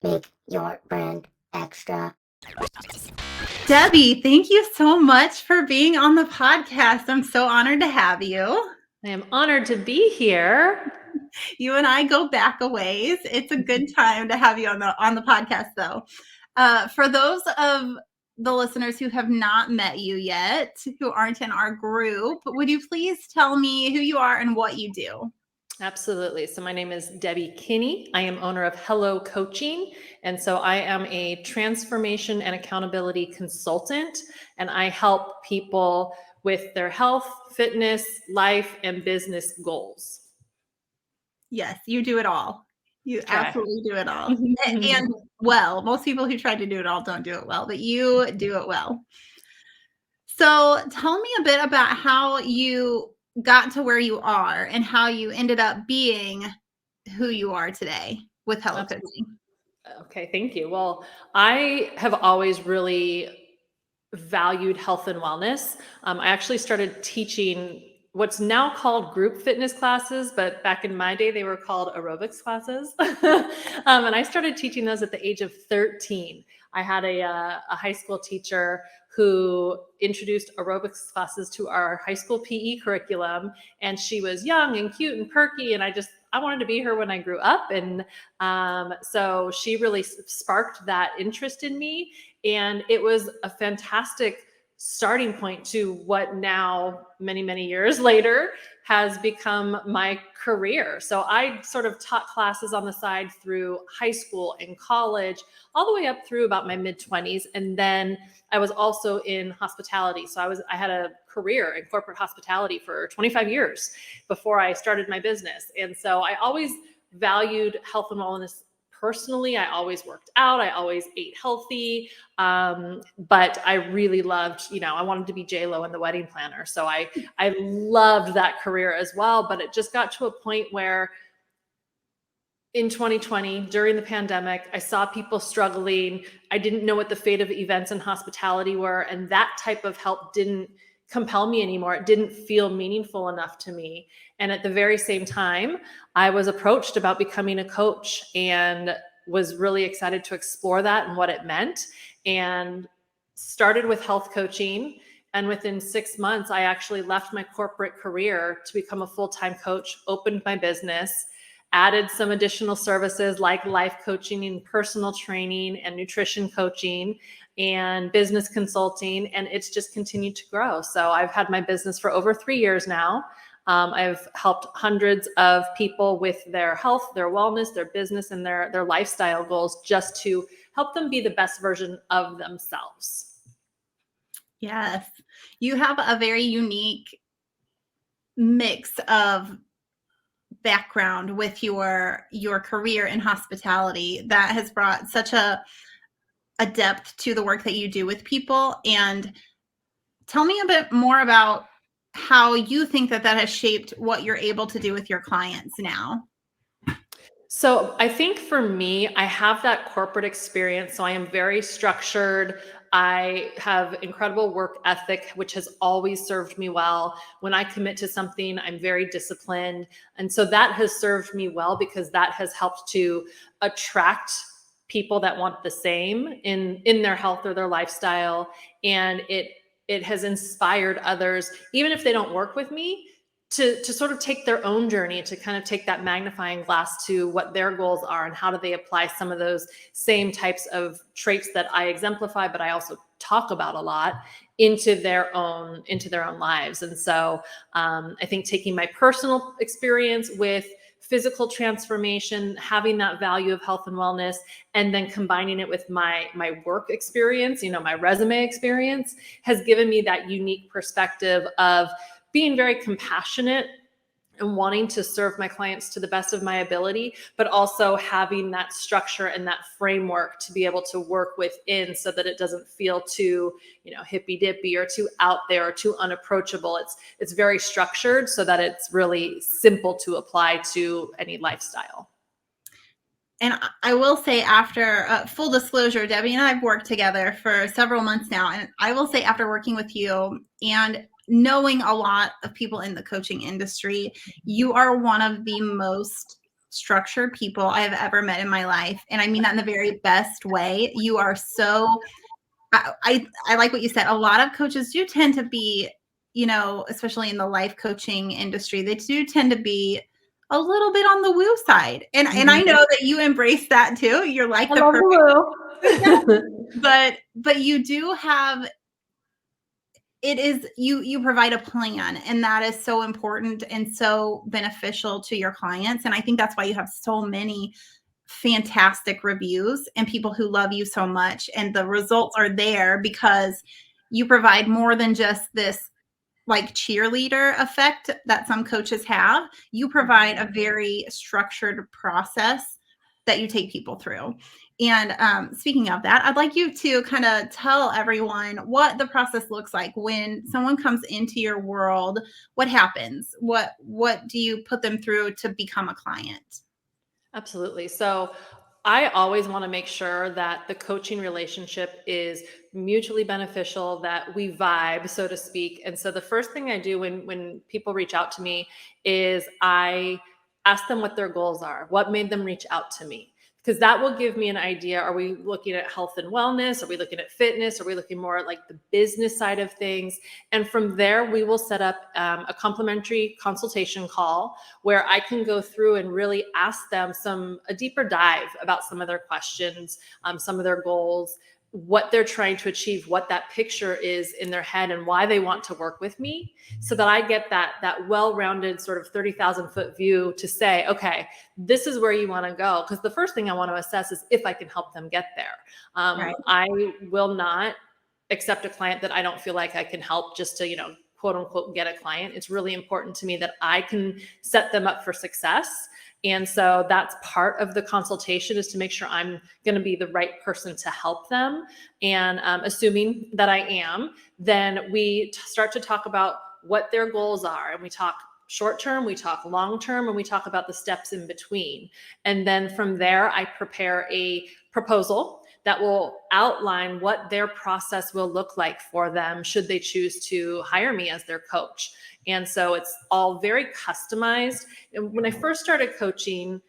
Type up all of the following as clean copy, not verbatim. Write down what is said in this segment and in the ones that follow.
Make your brand extra. Debi, thank you so much for being on the podcast. I'm so honored to have you. I am honored to be here. You and I go back a ways. It's a good time to have you on the podcast, though. For those of the listeners who have not met you yet, who aren't in our group, would you please tell me who you are and what you do? Absolutely. So my name is Debi Kinney. I am owner of Hello Coaching. And so I am a transformation and accountability consultant, and I help people with their health, fitness, life, and business goals. Yes, you do it all. You Okay. absolutely do it all. And well, most people who try to do it all don't do it well, but you do it well. So tell me a bit about how you got to where you are and how you ended up being who you are today with Hello Coaching. Okay, thank you. Well, I have always really valued health and wellness. I actually started teaching what's now called group fitness classes, but back in my day, they were called aerobics classes. And I started teaching those at the age of 13. I had a high school teacher who introduced aerobics classes to our high school PE curriculum, and she was young and cute and perky, and I wanted to be her when I grew up. And so she really sparked that interest in me. And it was a fantastic starting point to what now, many, many years later, has become my career. So I sort of taught classes on the side through high school and college, all the way up through about my mid-20s. And then I was also in hospitality. So I had a career in corporate hospitality for 25 years before I started my business. And so I always valued health and wellness. Personally, I always worked out. I always ate healthy. But I really loved, I wanted to be J-Lo in The Wedding Planner. So I loved that career as well. But it just got to a point where in 2020, during the pandemic, I saw people struggling. I didn't know what the fate of events and hospitality were. And that type of help didn't compel me anymore. It didn't feel meaningful enough to me. And at the very same time, I was approached about becoming a coach and was really excited to explore that and what it meant, and started with health coaching. And within 6 months, I actually left my corporate career to become a full-time coach, opened my business, added some additional services like life coaching and personal training and nutrition coaching and business consulting, and it's just continued to grow. So I've had my business for over 3 years now. I've helped hundreds of people with their health, their wellness, their business, and their lifestyle goals, just to help them be the best version of themselves. Yes, you have a very unique mix of background with your career in hospitality that has brought such a depth to the work that you do with people. And tell me a bit more about how you think that has shaped what you're able to do with your clients now. So I think for me, I have that corporate experience. So I am very structured. I have incredible work ethic, which has always served me well. When I commit to something, I'm very disciplined. And so that has served me well, because that has helped to attract people that want the same in their health or their lifestyle. And it has inspired others, even if they don't work with me, to sort of take their own journey, to kind of take that magnifying glass to what their goals are and how do they apply some of those same types of traits that I exemplify, but I also talk about a lot, into their own lives. And so I think taking my personal experience with physical transformation, having that value of health and wellness, and then combining it with my work experience, my resume experience, has given me that unique perspective of being very compassionate and wanting to serve my clients to the best of my ability, but also having that structure and that framework to be able to work within, so that it doesn't feel too, hippy dippy or too out there or too unapproachable. It's very structured so that it's really simple to apply to any lifestyle. And I will say, after full disclosure, Debi and I have worked together for several months now. And I will say, after working with you and knowing a lot of people in the coaching industry, you are one of the most structured people I have ever met in my life. And I mean that in the very best way. You are so, I like what you said. A lot of coaches do tend to be, especially in the life coaching industry, they do tend to be a little bit on the woo side. And I know that you embrace that too. You're like I the love perfect, the woo. but you do have, it is, you provide a plan, and that is so important and so beneficial to your clients. And I think that's why you have so many fantastic reviews and people who love you so much. And the results are there because you provide more than just this like cheerleader effect that some coaches have. You provide a very structured process that you take people through. And speaking of that, I'd like you to kind of tell everyone what the process looks like when someone comes into your world. What happens? What do you put them through to become a client? Absolutely. So I always want to make sure that the coaching relationship is mutually beneficial, that we vibe, so to speak. And so the first thing I do when people reach out to me is I ask them what their goals are, what made them reach out to me. Because that will give me an idea. Are we looking at health and wellness? Are we looking at fitness? Are we looking more at like the business side of things? And from there, we will set up a complimentary consultation call where I can go through and really ask them a deeper dive about some of their questions, some of their goals, what they're trying to achieve, what that picture is in their head, and why they want to work with me, so that I get that well-rounded sort of 30,000 foot view to say, okay, this is where you want to go. Because the first thing I want to assess is if I can help them get there. Right. I will not accept a client that I don't feel like I can help just to, quote unquote, get a client. It's really important to me that I can set them up for success. And so that's part of the consultation, is to make sure I'm going to be the right person to help them. And assuming that I am, then we start to talk about what their goals are. And we talk short term, we talk long term, and we talk about the steps in between. And then from there, I prepare a proposal that will outline what their process will look like for them should they choose to hire me as their coach. And so it's all very customized. And when I first started coaching,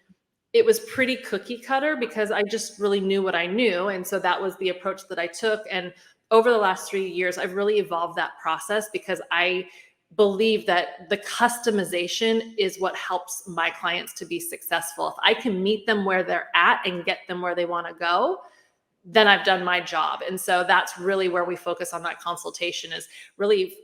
it was pretty cookie cutter because I just really knew what I knew. And so that was the approach that I took. And over the last 3 years, I've really evolved that process because I believe that the customization is what helps my clients to be successful. If I can meet them where they're at and get them where they want to go, then I've done my job. And so that's really where we focus on that consultation, is really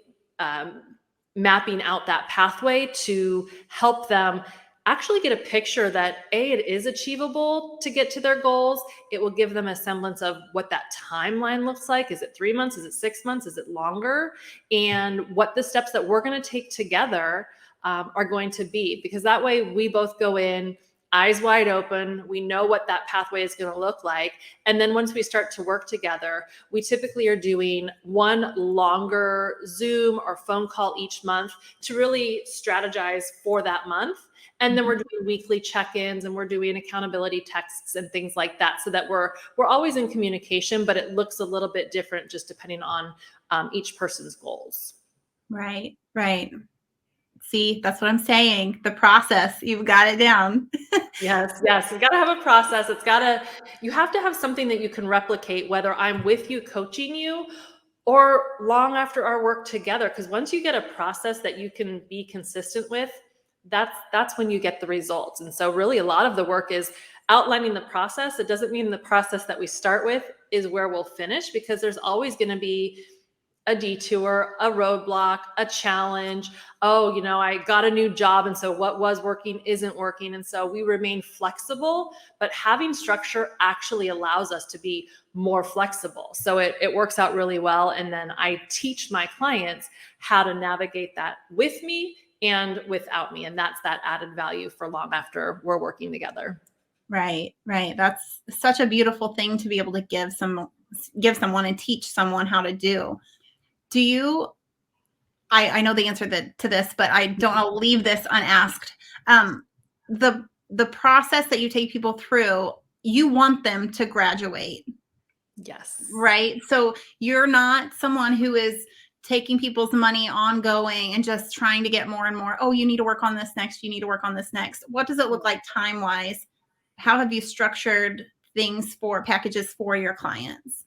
mapping out that pathway to help them actually get a picture that it is achievable to get to their goals. It will give them a semblance of what that timeline looks like. Is it 3 months? Is it 6 months? Is it longer? And what the steps that we're going to take together are going to be, because that way we both go in eyes wide open. We know what that pathway is going to look like. And then once we start to work together, we typically are doing one longer Zoom or phone call each month to really strategize for that month. And then we're doing weekly check-ins, and we're doing accountability texts and things like that, so that we're always in communication, but it looks a little bit different just depending on each person's goals. Right. See, that's what I'm saying. The process, you've got it down. Yes. You got to have a process. You have to have something that you can replicate, whether I'm with you coaching you or long after our work together. Because once you get a process that you can be consistent with, that's when you get the results. And so really a lot of the work is outlining the process. It doesn't mean the process that we start with is where we'll finish, because there's always going to be a detour, a roadblock, a challenge. Oh, I got a new job, and so what was working isn't working. And so we remain flexible, but having structure actually allows us to be more flexible. So it works out really well. And then I teach my clients how to navigate that with me and without me. And that's that added value for long after we're working together. Right. That's such a beautiful thing to be able to give someone and teach someone how to do. Do you, I know the answer to this, but I don't want to leave this unasked. The process that you take people through, you want them to graduate. Yes. Right. So you're not someone who is taking people's money ongoing and just trying to get more and more, oh, you need to work on this next, you need to work on this next. What does it look like time-wise? How have you structured things for packages for your clients?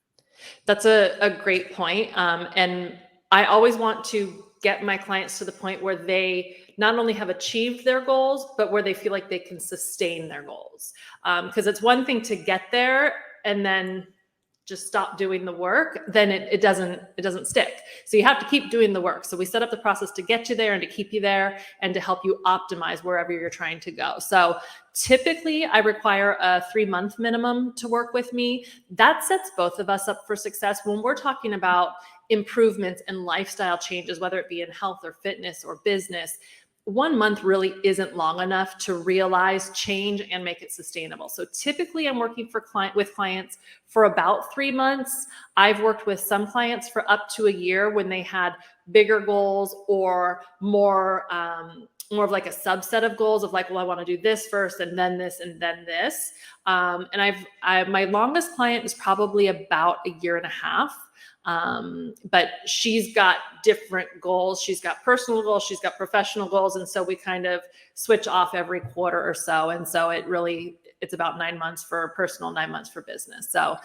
That's a great point. And I always want to get my clients to the point where they not only have achieved their goals, but where they feel like they can sustain their goals. Because it's one thing to get there and then just stop doing the work, then it doesn't stick. So you have to keep doing the work. So we set up the process to get you there and to keep you there and to help you optimize wherever you're trying to go. So typically I require a 3-month minimum to work with me. That sets both of us up for success. When we're talking about improvements and lifestyle changes, whether it be in health or fitness or business, 1 month really isn't long enough to realize change and make it sustainable. So typically I'm working with clients for about 3 months. I've worked with some clients for up to a year when they had bigger goals or more of like a subset of goals of like, well, I want to do this first and then this and then this. And my longest client is probably about a year and a half. But she's got different goals. She's got personal goals, she's got professional goals. And so we kind of switch off every quarter or so. And so it's about 9 months for personal, 9 months for business. So,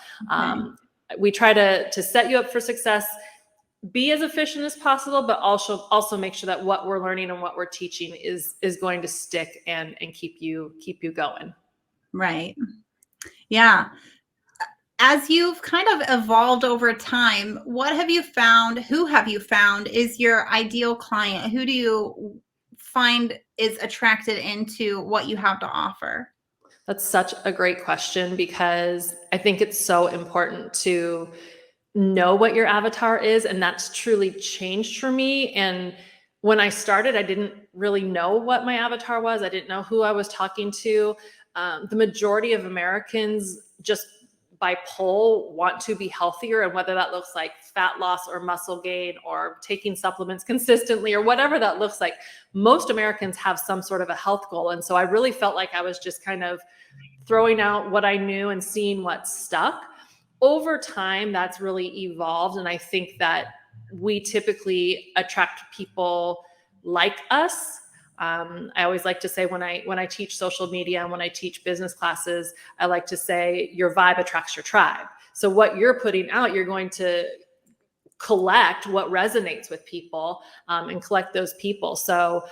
we try to set you up for success, be as efficient as possible, but also make sure that what we're learning and what we're teaching is going to stick and keep you going. Right. Yeah. As you've kind of evolved over time, what have you found? Who have you found is your ideal client? Who do you find is attracted into what you have to offer? That's such a great question, because I think it's so important to know what your avatar is. And that's truly changed for me. And when I started, I didn't really know what my avatar was. I didn't know who I was talking to. The majority of Americans just by poll want to be healthier, and whether that looks like fat loss or muscle gain or taking supplements consistently or whatever that looks like, most Americans have some sort of a health goal. And so I really felt like I was just kind of throwing out what I knew and seeing what stuck. Over time, that's really evolved. And I think that we typically attract people like us. I always like to say when I teach social media and when I teach business classes, I like to say your vibe attracts your tribe. So what you're putting out, you're going to collect what resonates with people, and collect those people. So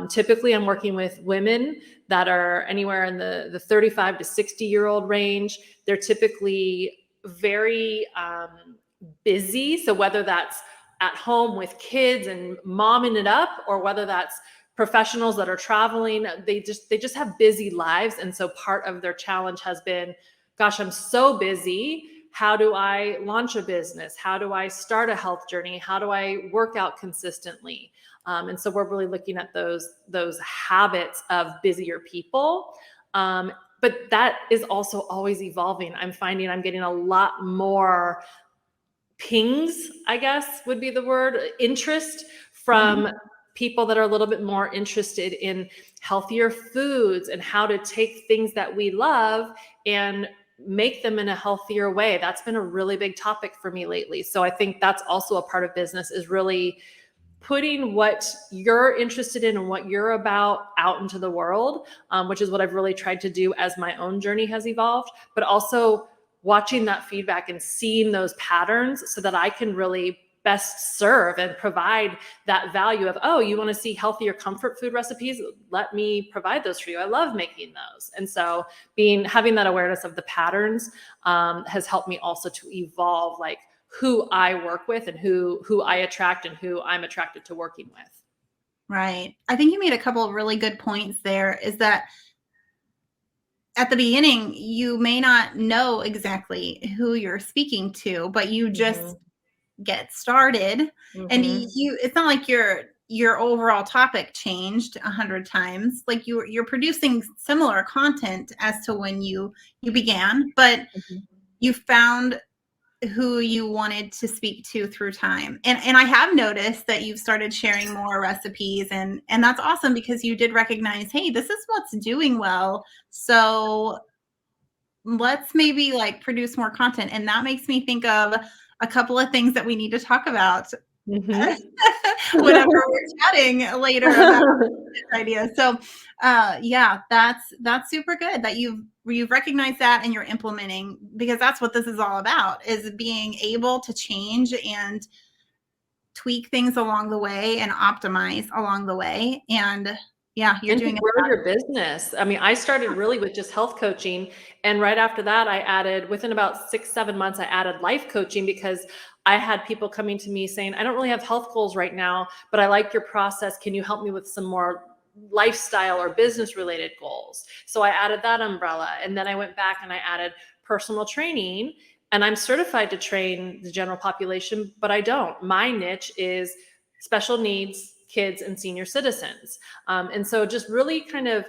typically I'm working with women that are anywhere in the 35 to 60-year-old range. They're typically very busy. So whether that's at home with kids and momming it up, or whether that's professionals that are traveling, they just have busy lives. And so part of their challenge has been, gosh, I'm so busy. How do I launch a business? How do I start a health journey? How do I work out consistently? And so we're really looking at those habits of busier people. But that is also always evolving. I'm finding I'm getting a lot more pings, I guess would be the word, interest from people that are a little bit more interested in healthier foods and how to take things that we love and make them in a healthier way. That's been a really big topic for me lately. So I think that's also a part of business, is really putting what you're interested in and what you're about out into the world, which is what I've really tried to do as my own journey has evolved, but also watching that feedback and seeing those patterns so that I can really best serve and provide that value of, oh, you want to see healthier comfort food recipes? Let me provide those for you. I love making those. And so having that awareness of the patterns has helped me also to evolve like who I work with and who I attract and who I'm attracted to working with. Right. I think you made a couple of really good points there, is that at the beginning, you may not know exactly who you're speaking to, but you just get started, and it's not like your overall topic changed 100 times. Like you're producing similar content as to when you began, but you found who you wanted to speak to through time. And I have noticed that you've started sharing more recipes, and that's awesome, because you did recognize, hey, this is what's doing well. So let's maybe like produce more content. And that makes me think of a couple of things that we need to talk about. Mhm. whenever we're chatting later about this idea. So, yeah, that's super good that you've recognized that and you're implementing, because that's what this is all about, is being able to change and tweak things along the way and optimize along the way. And yeah, you're And to doing it. grow your business. I mean, I started really with just health coaching. And right after that, I added, within about 6, 7 months, I added life coaching because I had people coming to me saying, I don't really have health goals right now, but I like your process. Can you help me with some more lifestyle or business related goals? So I added that umbrella. And then I went back and I added personal training. And I'm certified to train the general population, but I don't. My niche is special needs kids and senior citizens. And so just really kind of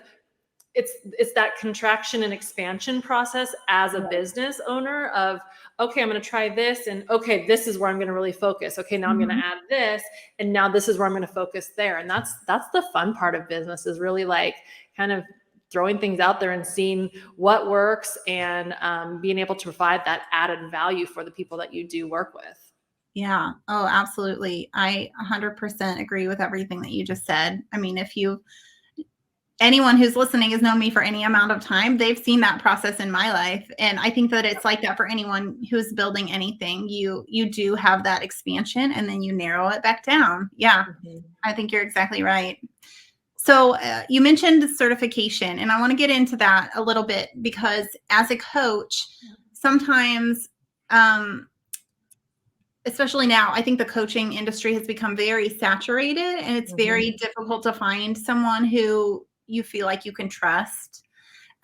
it's that contraction and expansion process as a business owner of, okay, I'm going to try this, and okay, this is where I'm going to really focus. Okay, now I'm going to add this, and now this is where I'm going to focus there. And that's the fun part of business, is really like kind of throwing things out there and seeing what works, and being able to provide that added value for the people that you do work with. Yeah. Oh, absolutely. I 100% agree with everything that you just said. I mean, anyone who's listening has known me for any amount of time, they've seen that process in my life. And I think that it's like that for anyone who's building anything. You do have that expansion and then you narrow it back down. Yeah. Mhm. I think you're exactly right. So you mentioned certification, and I want to get into that a little bit, because as a coach, sometimes, especially now, I think the coaching industry has become very saturated, and it's very difficult to find someone who you feel like you can trust.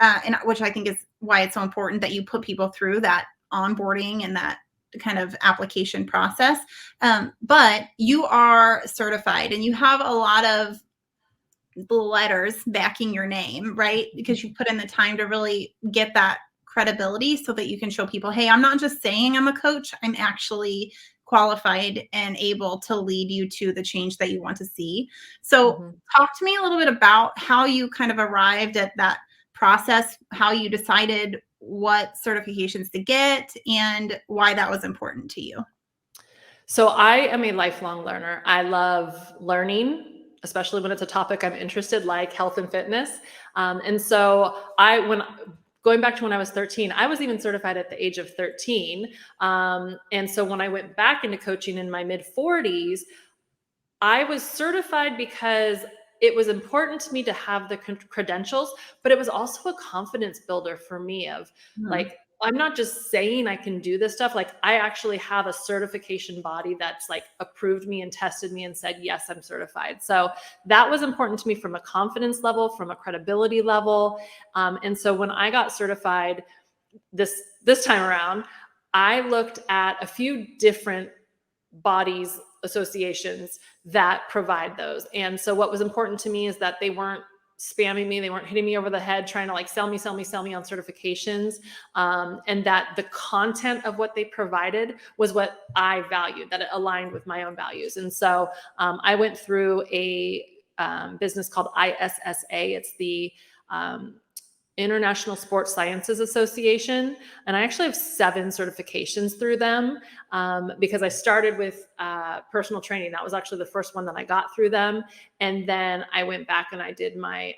And which I think is why it's so important that you put people through that onboarding and that kind of application process. But you are certified and you have a lot of letters backing your name, right? Because you put in the time to really get that credibility so that you can show people, hey, I'm not just saying I'm a coach, I'm actually qualified and able to lead you to the change that you want to see. So, Mhm. talk to me a little bit about how you kind of arrived at that process, how you decided what certifications to get, and why that was important to you. So I am a lifelong learner. I love learning, especially when it's a topic I'm interested, like health and fitness. And so when going back to when I was 13, I was even certified at the age of 13. And so when I went back into coaching in my mid 40s, I was certified because it was important to me to have the credentials, but it was also a confidence builder for me of Mhm. like, I'm not just saying I can do this stuff. Like, I actually have a certification body that's like approved me and tested me and said, yes, I'm certified. So that was important to me from a confidence level, from a credibility level. And so when I got certified this time around, I looked at a few different bodies, associations that provide those. And so what was important to me is that they weren't spamming me, they weren't hitting me over the head trying to like sell me on certifications, and that the content of what they provided was what I valued, that it aligned with my own values. And so I went through a business called ISSA. It's the International Sports Sciences Association. And I actually have 7 certifications through them, because I started with personal training. That was actually the first one that I got through them. And then I went back and I did my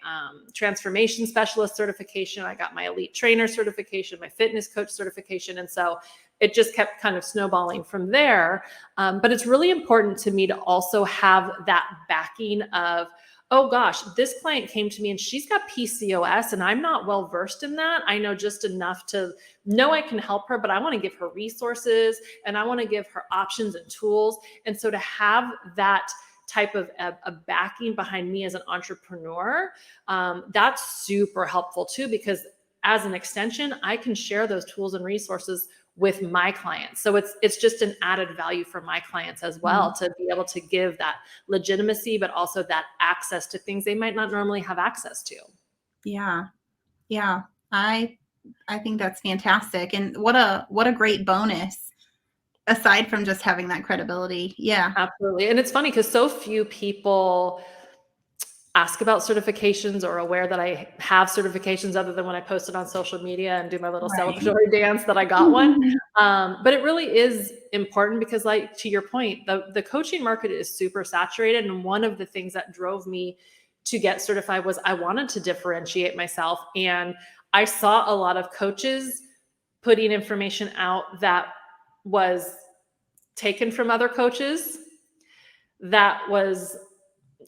transformation specialist certification. I got my elite trainer certification, my fitness coach certification. And so it just kept kind of snowballing from there. But it's really important to me to also have that backing of, oh gosh, this client came to me and she's got PCOS and I'm not well versed in that. I know just enough to know I can help her, but I want to give her resources and I want to give her options and tools. And so to have that type of a backing behind me as an entrepreneur, that's super helpful too, because as an extension, I can share those tools and resources with my clients. So it's just an added value for my clients as well, to be able to give that legitimacy, but also that access to things they might not normally have access to. Yeah. Yeah. I think that's fantastic. And what a great bonus aside from just having that credibility. Yeah. Absolutely. And it's funny because so few people, ask about certifications or aware that I have certifications other than when I post it on social media and do my little Right. celebratory dance that I got one. But it really is important because, like, to your point, the coaching market is super saturated. And one of the things that drove me to get certified was I wanted to differentiate myself. And I saw a lot of coaches putting information out that was taken from other coaches, that was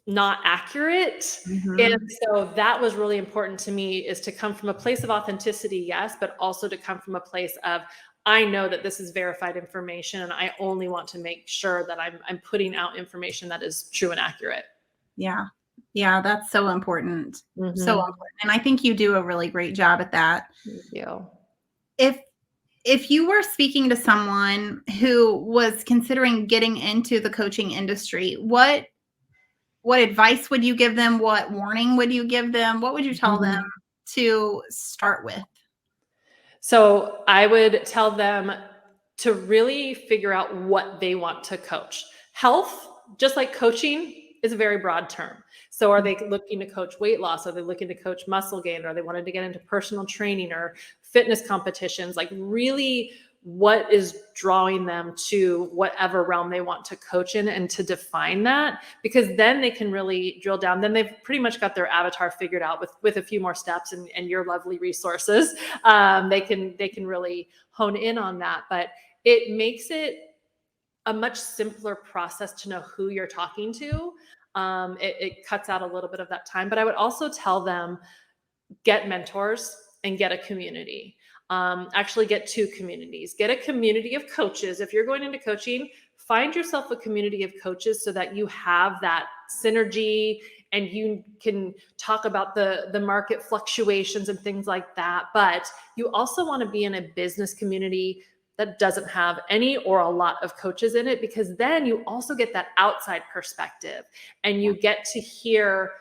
not accurate. And so that was really important to me, is to come from a place of authenticity, yes, but also to come from a place of, I know that this is verified information and I only want to make sure that I'm putting out information that is true and accurate. Yeah. Yeah, that's so important. So Mhm. important. And I think you do a really great job at that. Thank you. If you were speaking to someone who was considering getting into the coaching industry, what advice would you give them? What warning would you give them? What would you tell them to start with? So I would tell them to really figure out what they want to coach. Health, just like coaching, is a very broad term. So are they looking to coach weight loss? Are they looking to coach muscle gain? Are they wanting to get into personal training or fitness competitions? Like, really, what is drawing them to whatever realm they want to coach in, and to define that, because then they can really drill down. Then they've pretty much got their avatar figured out with a few more steps and your lovely resources. They can really hone in on that, but it makes it a much simpler process to know who you're talking to. It cuts out a little bit of that time, but I would also tell them, get mentors and get a community. Actually get two communities. Get a community of coaches. If you're going into coaching, find yourself a community of coaches so that you have that synergy and you can talk about the market fluctuations and things like that. But you also want to be in a business community that doesn't have any or a lot of coaches in it, because then you also get that outside perspective and you get to hear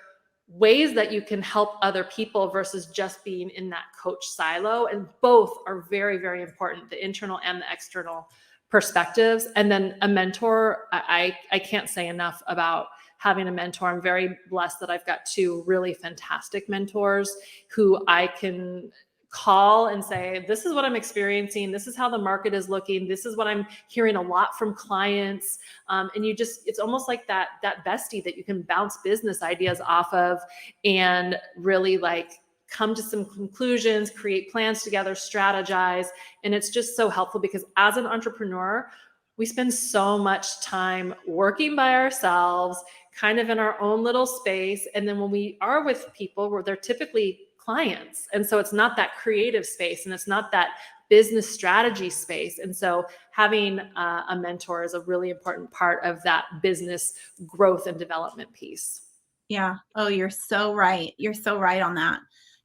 ways that you can help other people versus just being in that coach silo. And both are very, very important, the internal and the external perspectives. And then a mentor, I can't say enough about having a mentor. I'm very blessed that I've got two really fantastic mentors who I can call and say, this is what I'm experiencing. This is how the market is looking. This is what I'm hearing a lot from clients. And it's almost like that bestie that you can bounce business ideas off of and really like come to some conclusions, create plans together, strategize. And it's just so helpful because as an entrepreneur, we spend so much time working by ourselves, kind of in our own little space. And then when we are with people, where they're typically clients. And so it's not that creative space and it's not that business strategy space. And so having a mentor is a really important part of that business growth and development piece. Yeah. Oh, you're so right. You're so right on that.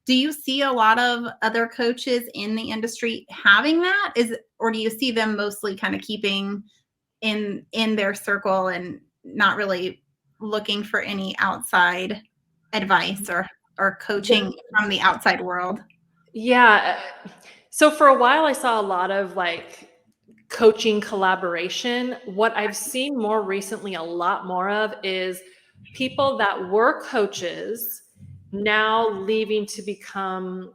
Do you see a lot of other coaches in the industry having that? Or do you see them mostly kind of keeping in their circle and not really looking for any outside advice or coaching from the outside world? Yeah. So for a while, I saw a lot of like coaching collaboration. What I've seen more recently, a lot more of, is people that were coaches now leaving to become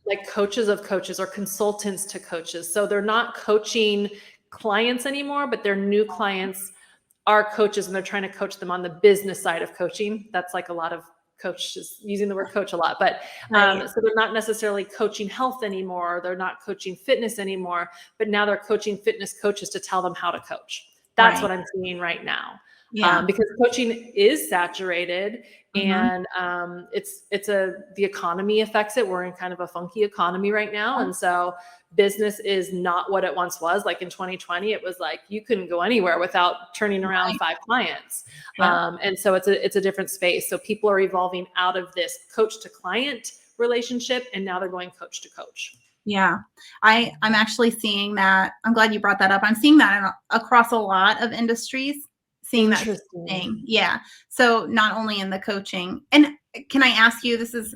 like coaches of coaches or consultants to coaches. So they're not coaching clients anymore, but their new clients are coaches and they're trying to coach them on the business side of coaching. That's like a lot of coaches using the word coach a lot, but so they're not necessarily coaching health anymore. They're not coaching fitness anymore, but now they're coaching fitness coaches to tell them how to coach. That's what I'm seeing right now. Because coaching is saturated and the economy affects it. We're in kind of a funky economy right now. And so business is not what it once was. Like in 2020, it was like you couldn't go anywhere without turning around 5 clients. And so it's a different space. So people are evolving out of this coach to client relationship, and now they're going coach to coach. Yeah, I'm actually seeing that. I'm glad you brought that up. I'm seeing that across a lot of industries, seeing that thing. Yeah. So not only in the coaching, and can I ask you, this is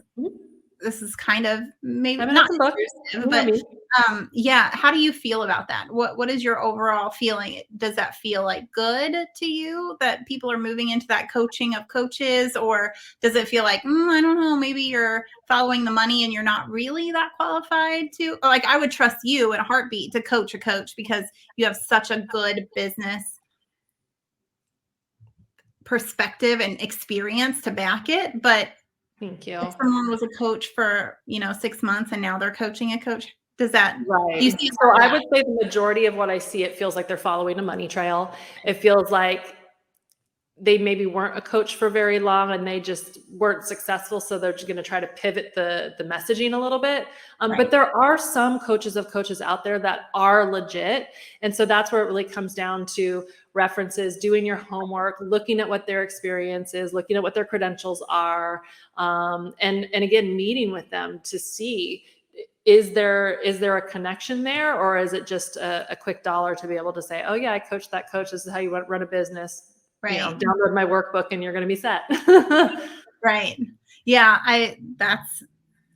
this is kind of maybe I'm not some book. intrusive, You know but me. yeah, how do you feel about that? What is your overall feeling? Does that feel like good to you that people are moving into that coaching of coaches, or does it feel like, I don't know, maybe you're following the money and you're not really that qualified to? Like, I would trust you in a heartbeat to coach a coach because you have such a good business perspective and experience to back it. But Thank you. if someone was a coach for, 6 months and now they're coaching a coach, do you Right. see So I that? would say the majority of what I see, it feels like they're following a money trail. It feels like they maybe weren't a coach for very long and they just weren't successful. So they're just going to try to pivot the messaging a little bit. Right. But there are some coaches of coaches out there that are legit. And so that's where it really comes down to references, doing your homework, looking at what their experience is, looking at what their credentials are. And again, meeting with them to see, is there a connection there, or is it just a quick dollar to be able to say, oh yeah, I coached that coach. This is how you run a business. Right. Download my workbook and you're going to be set. Right. Yeah.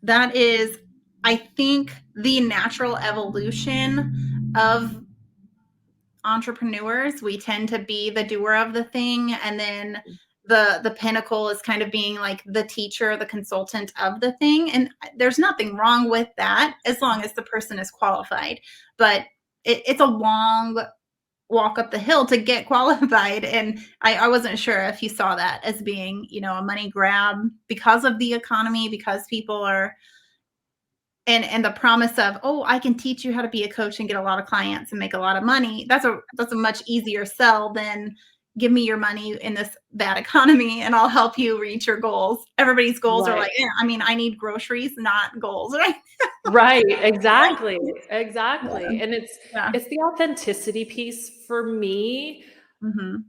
That is, I think, the natural evolution of entrepreneurs. We tend to be the doer of the thing. And then the pinnacle is kind of being like the teacher, the consultant of the thing. And there's nothing wrong with that as long as the person is qualified. But it's a long walk up the hill to get qualified. And I wasn't sure if you saw that as being, a money grab because of the economy, because people are, and the promise of, oh, I can teach you how to be a coach and get a lot of clients and make a lot of money. That's a much easier sell than give me your money in this bad economy and I'll help you reach your goals. Everybody's goals are Right. like, I need groceries, not goals, right? Right. Exactly. Exactly. Yeah. And it's the authenticity piece for me. Mm-hmm.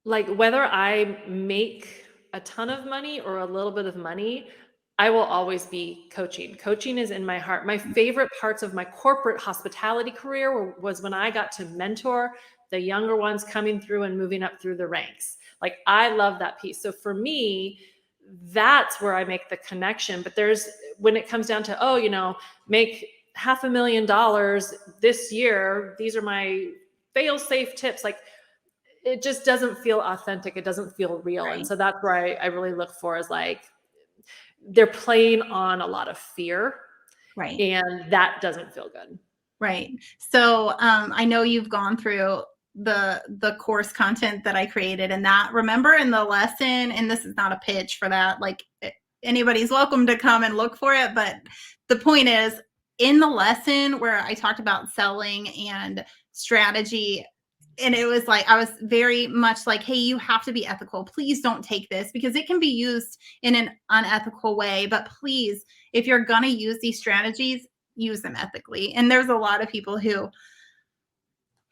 Like whether I make a ton of money or a little bit of money, I will always be coaching. Coaching is in my heart. My favorite parts of my corporate hospitality career was when I got to mentor the younger ones coming through and moving up through the ranks. Like I love that piece. So for me, that's where I make the connection. But when it comes down to, make $500,000 this year, these are my fail safe tips. Like it just doesn't feel authentic. It doesn't feel real. Right. And so that's where I really look for is like, they're playing on a lot of fear. Right. And that doesn't feel good. Right. So I know you've gone through the course content that I created, and that, remember in the lesson, and this is not a pitch for that, like anybody's welcome to come and look for it. But the point is, in the lesson where I talked about selling and strategy, and it was like, I was very much like, hey, you have to be ethical. Please don't take this because it can be used in an unethical way. But please, if you're going to use these strategies, use them ethically. And there's a lot of people who,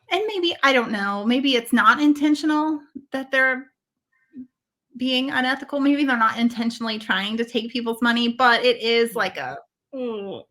and maybe, I don't know, maybe it's not intentional that they're being unethical. Maybe they're not intentionally trying to take people's money, but it is like a, And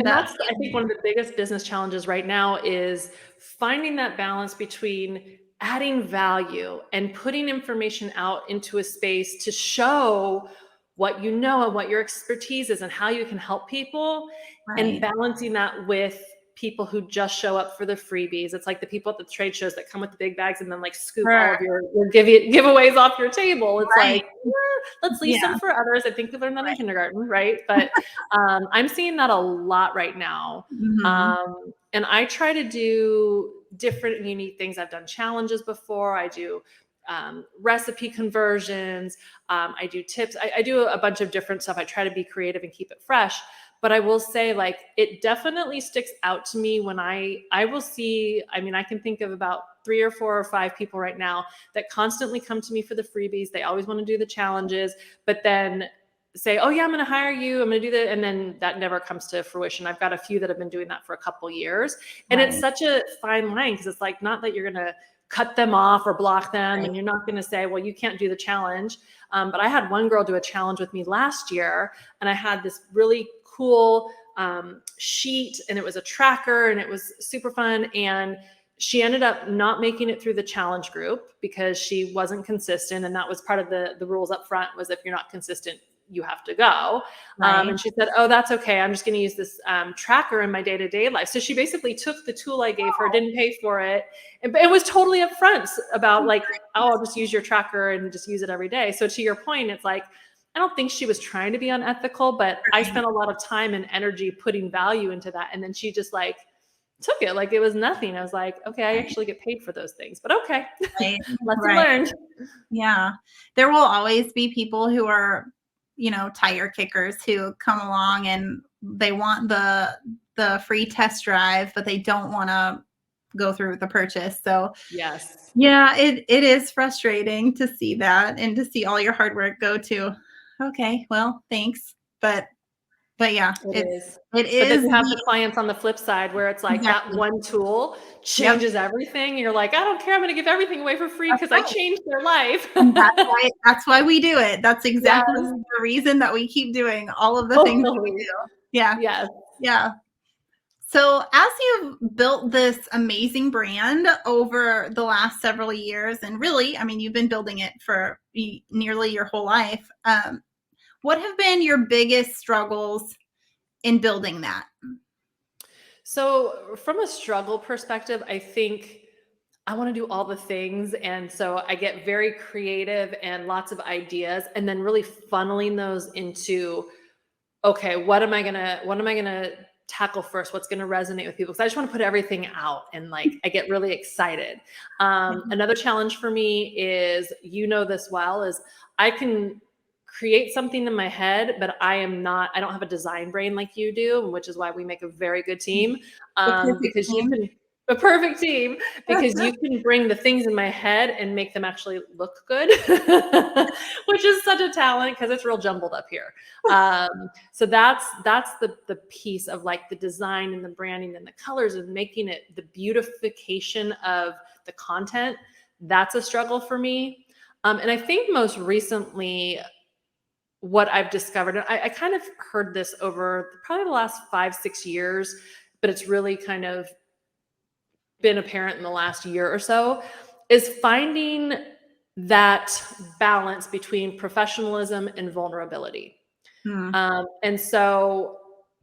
that's, I think, one of the biggest business challenges right now is finding that balance between adding value and putting information out into a space to show what you know and what your expertise is and how you can help people, and balancing that with people who just show up for the freebies. It's like the people at the trade shows that come with the big bags and then like scoop all of your giveaways off your table. It's like, let's leave some for others. I think we learned that in kindergarten, right? But I'm seeing that a lot right now. Mm-hmm. And I try to do different and unique things. I've done challenges before. I do recipe conversions. I do tips. I do a bunch of different stuff. I try to be creative and keep it fresh. But I will say, like, it definitely sticks out to me when I will see, I can think of about 3 or 4 or 5 people right now that constantly come to me for the freebies. They always want to do the challenges, but then say, oh yeah, I'm going to hire you. I'm going to do that. And then that never comes to fruition. I've got a few that have been doing that for a couple years. And it's such a fine line because it's like, not that you're going to cut them off or block them. And you're not going to say, well, you can't do the challenge. But I had one girl do a challenge with me last year, and I had this really cool sheet, and it was a tracker, and it was super fun. And she ended up not making it through the challenge group because she wasn't consistent. And that was part of the rules up front, was if you're not consistent, you have to go. Right. And she said, oh, that's okay. I'm just going to use this tracker in my day-to-day life. So she basically took the tool I gave her, didn't pay for it. But it was totally upfront about like, oh, I'll just use your tracker and just use it every day. So to your point, it's like, I don't think she was trying to be unethical, but I spent a lot of time and energy putting value into that. And then she just like took it like it was nothing. I was like, okay, I actually get paid for those things, but okay. Right. Lesson Right. learned. Yeah. There will always be people who are, tire kickers who come along and they want the free test drive, but they don't want to go through with the purchase. So Yes. yeah, it is frustrating to see that and to see all your hard work go to, okay, well, thanks. But yeah, It is. it But then is you have the clients on the flip side where it's like that exactly. one tool Yep. changes everything. And you're like, I don't care. I'm going to give everything away for free That's because I right. changed their life. And that's why we do it. That's exactly Yes. the reason that we keep doing all of the things that we Totally. do. Yeah. Yes. Yeah. So as you've built this amazing brand over the last several years, and really, I mean, you've been building it for nearly your whole life. What have been your biggest struggles in building that? So from a struggle perspective, I think I want to do all the things. And so I get very creative and lots of ideas and then really funneling those into, okay, what am I gonna tackle first? What's gonna resonate with people? Because I just want to put everything out and like I get really excited. Another challenge for me is, this well, is I can create something in my head, but I don't have a design brain like you do, which is why we make a very good team. The perfect Because you team. can a perfect team because you can bring the things in my head and make them actually look good, which is such a talent because it's real jumbled up here. So that's the piece of like the design and the branding and the colors and making it the beautification of the content. That's a struggle for me. And I think most recently, what I've discovered, and I kind of heard this over probably the last 5-6 years, but it's really kind of been apparent in the last year or so, is finding that balance between professionalism and vulnerability. Hmm. And so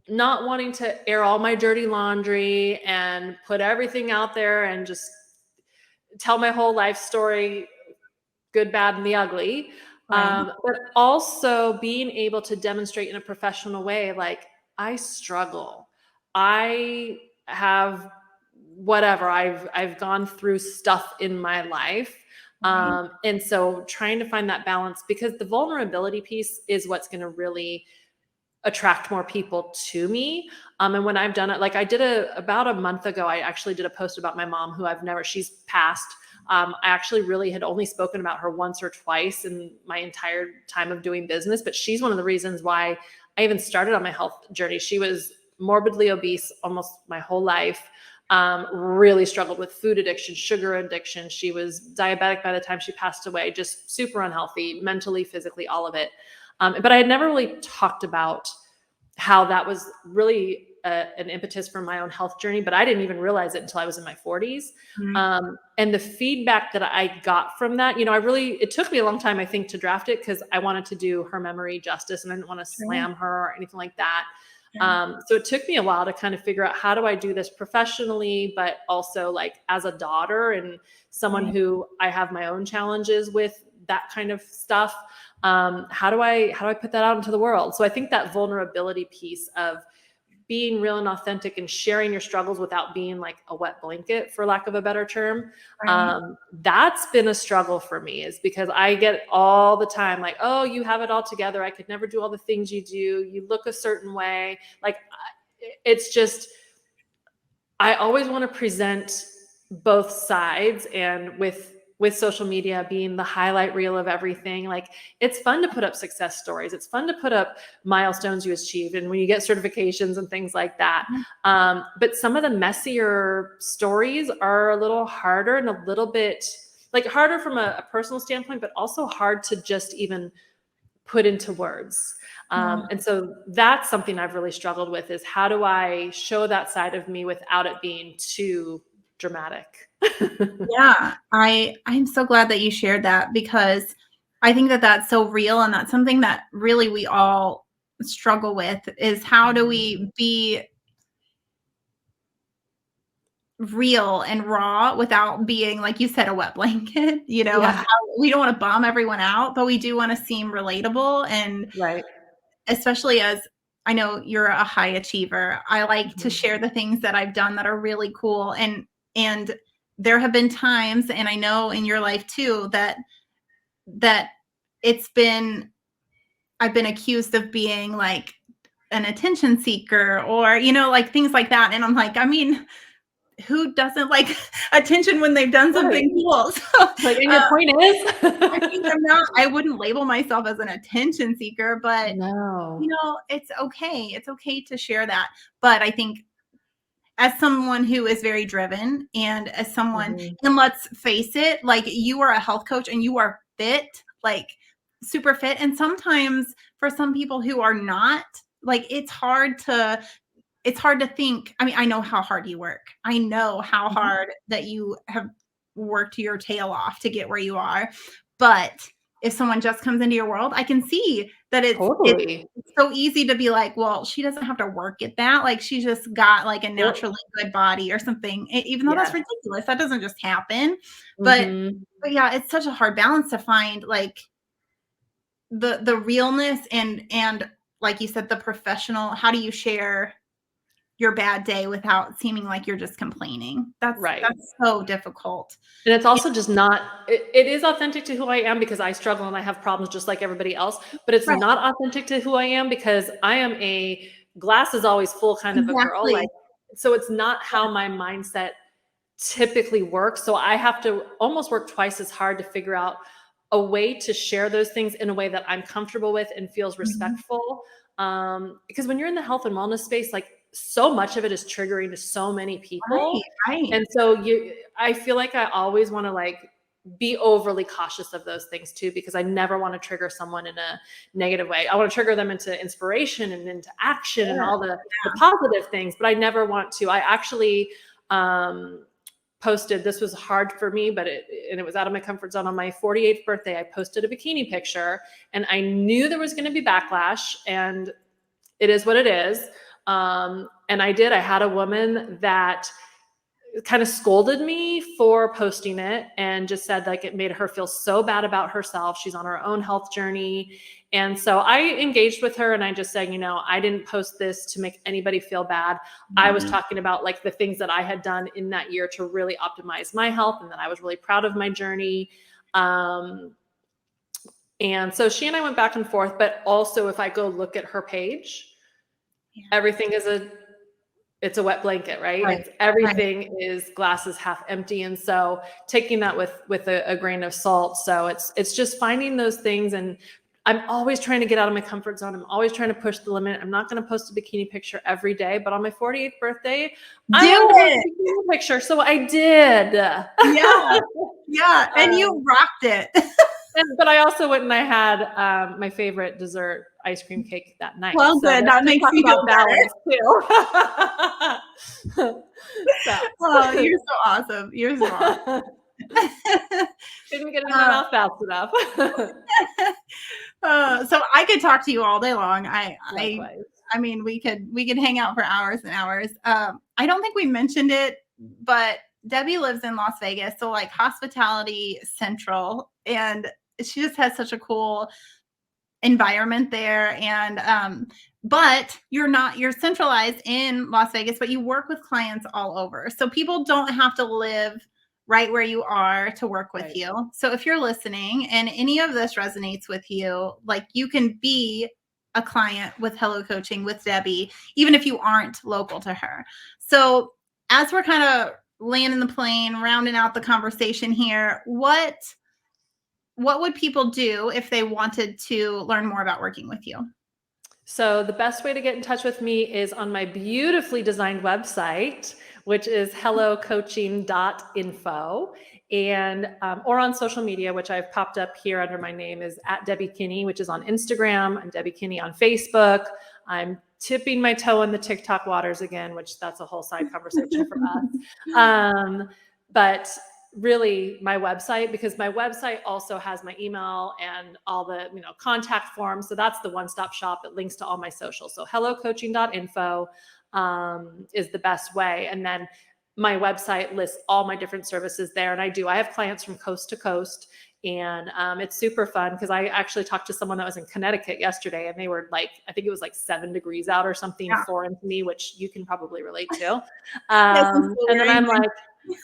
not wanting to air all my dirty laundry and put everything out there and just tell my whole life story, good, bad, and the ugly. Right. But also being able to demonstrate in a professional way, like I struggle. I have whatever. I've gone through stuff in my life. Right. And so trying to find that balance, because the vulnerability piece is what's going to really attract more people to me. And when I've done it, like I did about a month ago, I actually did a post about my mom who she's passed. I actually really had only spoken about her once or twice in my entire time of doing business, but she's one of the reasons why I even started on my health journey. She was morbidly obese almost my whole life. Really struggled with food addiction, sugar addiction. She was diabetic by the time she passed away, just super unhealthy, mentally, physically, all of it. But I had never really talked about how that was really an impetus for my own health journey, but I didn't even realize it until I was in my 40s. Mhm. And the feedback that I got from that, it took me a long time, I think, to draft it because I wanted to do her memory justice and I didn't want to slam her or anything like that. So it took me a while to kind of figure out, how do I do this professionally, but also like as a daughter and someone who I have my own challenges with that kind of stuff. How do I put that out into the world? So I think that vulnerability piece of being real and authentic and sharing your struggles without being like a wet blanket, for lack of a better term. That's been a struggle for me, is because I get all the time like, oh, you have it all together. I could never do all the things you do. You look a certain way. Like it's just, I always want to present both sides, and with social media being the highlight reel of everything, like it's fun to put up success stories. It's fun to put up milestones you achieved and when you get certifications and things like that. But some of the messier stories are a little harder and a little bit like harder from a personal standpoint, but also hard to just even put into words. And so that's something I've really struggled with, is how do I show that side of me without it being too dramatic? Yeah, I'm so glad that you shared that, because I think that that's so real, and that's something that really we all struggle with, is how do we be real and raw without being, like you said, a wet blanket. Yeah. How we don't want to bum everyone out, but we do want to seem relatable. And Right. especially as I know you're a high achiever, I like to Mhm. share the things that I've done that are really cool. And there have been times, and I know in your life too, that it's been I've been accused of being like an attention seeker, or like things like that. And I'm like, I mean, who doesn't like attention when they've done Right. something cool? So Like, and your point is? I think I wouldn't label myself as an attention seeker, but No. it's okay. It's okay to share that. But I think as someone who is very driven, and as someone, Mhm. and let's face it, like, you are a health coach and you are fit, like super fit. And sometimes for some people who are not, like, it's hard to think. I mean, I know how hard you work. I know how Mhm. hard that you have worked your tail off to get where you are. But if someone just comes into your world, I can see that it's Totally. so easy to be like, well, she doesn't have to work at that. Like, she just got like a Yep. naturally good body or something. Even though that's Yes. ridiculous, that doesn't just happen. But Mhm. but yeah, it's such a hard balance to find, like, the realness, and like you said, the professional. How do you share your bad day without seeming like you're just complaining? That's Right. that's so difficult. And it's also just not it is authentic to who I am because I struggle and I have problems just like everybody else, but it's Right. not authentic to who I am because I am a glass is always full kind of a girl, like, Exactly. so it's not how my mindset typically works. So I have to almost work twice as hard to figure out a way to share those things in a way that I'm comfortable with and feels Mhm. respectful. Because when you're in the health and wellness space, like, so much of it is triggering to so many people. Right, right. And so I feel like I always want to, like, be overly cautious of those things too, because I never want to trigger someone in a negative way. I want to trigger them into inspiration and into action and Sure. all the positive things, but I never want to. I actually, um, posted, this was hard for me, but it was out of my comfort zone. On my 48th birthday, I posted a bikini picture, and I knew there was going to be backlash, and it is what it is. And I had a woman that kind of scolded me for posting it and just said, like, it made her feel so bad about herself. She's on her own health journey. And so I engaged with her and I just said, I didn't post this to make anybody feel bad. I was Mhm. talking about, like, the things that I had done in that year to really optimize my health and that I was really proud of my journey. Um, and so she and I went back and forth, but also if I go look at her page, Yeah. everything is it's a wet blanket, right? Right, It's right. everything is glasses half empty. And so taking that with a grain of salt. So it's just finding those things. And I'm always trying to get out of my comfort zone. I'm always trying to push the limit. I'm not going to post a bikini picture every day, but on my 48th birthday, I Do wanted to post it. a bikini picture. So I did. Yeah, yeah, and Um, you rocked it. but I also went and I had my favorite dessert, ice cream cake, that night. Well, So good, let's that just makes talk me about feel better. balance too. So Oh, you're so awesome. You're so awesome. didn't get it in my Uh, mouth fast enough. so I could talk to you all day long. Likewise. I mean, we could hang out for hours and hours. I don't think we mentioned it, but Debbie lives in Las Vegas, so like hospitality central, and she just has such a cool environment there. And but you're centralized in Las Vegas, but you work with clients all over, so people don't have to live right where you are to work with Right. you. So if you're listening and any of this resonates with you, like, you can be a client with Hello Coaching with Debbie even if you aren't local to her. So as we're kind of landing the plane, rounding out the conversation here, what would people do if they wanted to learn more about working with you? So the best way to get in touch with me is on my beautifully designed website, which is hellocoaching.info, and or on social media, which I've popped up here under my name, is at Debi Kinney, which is on Instagram. I'm Debi Kinney on Facebook. I'm tipping my toe in the TikTok waters again, which that's a whole side conversation for us. But really my website, because my website also has my email and all the, contact forms. So that's the one-stop shop. It links to all my socials. So hellocoaching.info is the best way. And then my website lists all my different services there. And I have clients from coast to coast. And it's super fun because I actually talked to someone that was in Connecticut yesterday, and they were like, I think it was like 7 degrees out or something, foreign to me, which you can probably relate to. And then I'm like,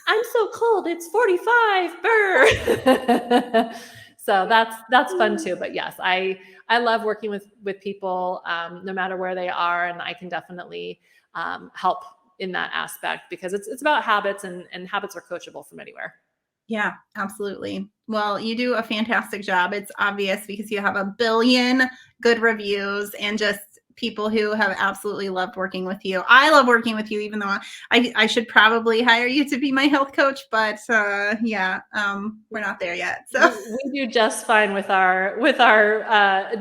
I'm so cold, it's 45, brr. So that's fun too. But yes, I love working with people, no matter where they are, and I can definitely help in that aspect, because it's about habits, and habits are coachable from anywhere. Yeah, absolutely. Well, you do a fantastic job. It's obvious because you have a billion good reviews and just people who have absolutely loved working with you. I love working with you, even though I should probably hire you to be my health coach, but we're not there yet. So we do just fine with our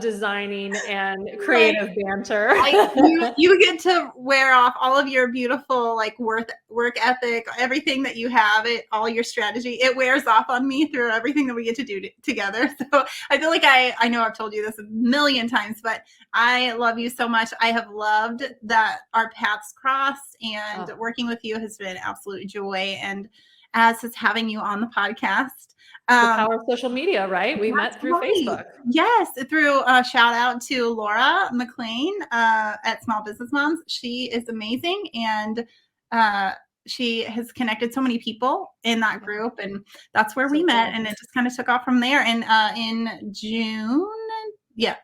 designing and creative banter. You get to wear off all of your beautiful work ethic, everything that you have, all your strategy. It wears off on me through everything that we get to do together. So I feel like I know I've told you this a million times, but I love you so much. I have loved that our paths crossed, and working with you has been absolute joy. And as is having you on the podcast. The power of social media, right? We met through Facebook. Yes, through a shout out to Laura McLean at Small Business Moms. She is amazing, and she has connected so many people in that group, and that's where we met, and it just kind of took off from there. And in June,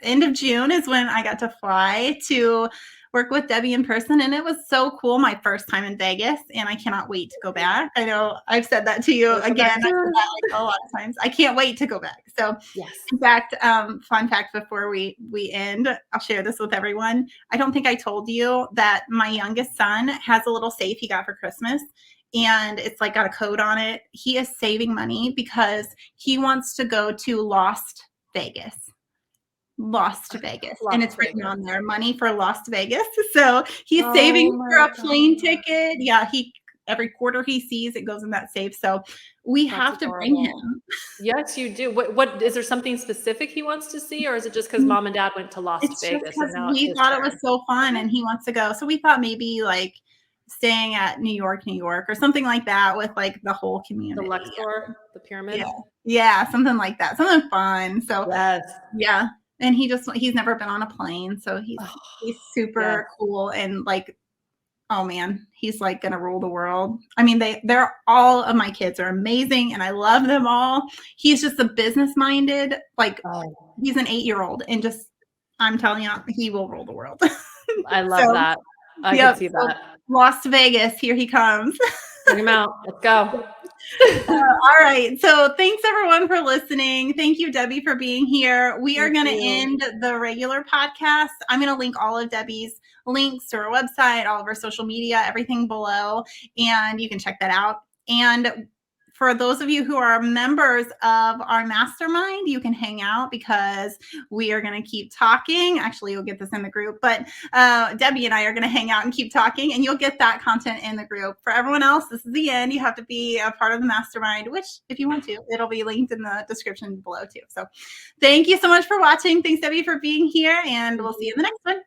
end of June is when I got to fly to work with Debi in person, and it was so cool. My first time in Vegas, and I cannot wait to go back. I know I've said that to you again. I said that a lot of times. I can't wait to go back. So, yes. In fact, fun fact before we end, I'll share this with everyone. I don't think I told you that my youngest son has a little safe he got for Christmas, and it's got a code on it. He is saving money because he wants to go to Lost Vegas. And it's written on there, money for Las Vegas. So he's saving for a plane ticket. Yeah, every quarter he sees it goes in that safe. So we have to bring him. Yes, you do. What is there something specific he wants to see, or is it just because mom and dad went to Las Vegas? Just because we thought it was so fun and he wants to go. So we thought maybe staying at New York, or something like that with the whole community. The Luxor, the pyramid. Yeah, something like that. Something fun. So yes. Yeah. And he's never been on a plane. So he's super cool. And oh man, he's gonna rule the world. I mean, they're all of my kids are amazing and I love them all. He's just a business minded, he's an 8-year-old, and I'm telling you, he will rule the world. I love that. I can see that. Las Vegas, here he comes. Bring him out. Let's go. All right. So thanks everyone for listening. Thank you, Debi, for being here. We are going to end the regular podcast. I'm going to link all of Debi's links to her website, all of her social media, everything below, and you can check that out. And for those of you who are members of our mastermind, you can hang out because we are going to keep talking. Actually, you'll get this in the group, but Debi and I are going to hang out and keep talking, and you'll get that content in the group. For everyone else, this is the end. You have to be a part of the mastermind, which if you want to, it'll be linked in the description below too. So thank you so much for watching. Thanks, Debi, for being here, and we'll see you in the next one.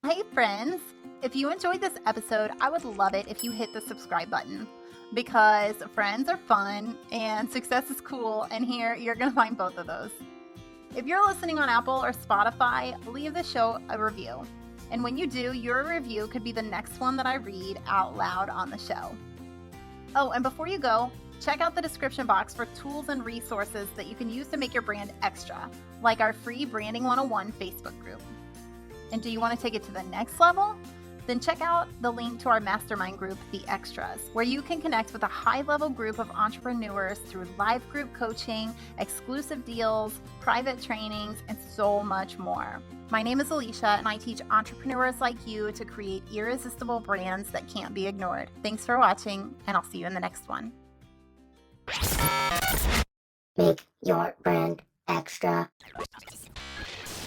Hey, friends. If you enjoyed this episode, I would love it if you hit the subscribe button, because friends are fun and success is cool, and here you're going to find both of those. If you're listening on Apple or Spotify, leave the show a review. And when you do, your review could be the next one that I read out loud on the show. Oh, and before you go, check out the description box for tools and resources that you can use to make your brand extra, like our free Branding 101 Facebook group. And do you want to take it to the next level? Then check out the link to our mastermind group, The Extras, where you can connect with a high-level group of entrepreneurs through live group coaching, exclusive deals, private trainings, and so much more. My name is Alicia, and I teach entrepreneurs like you to create irresistible brands that can't be ignored. Thanks for watching, and I'll see you in the next one. Make your brand extra.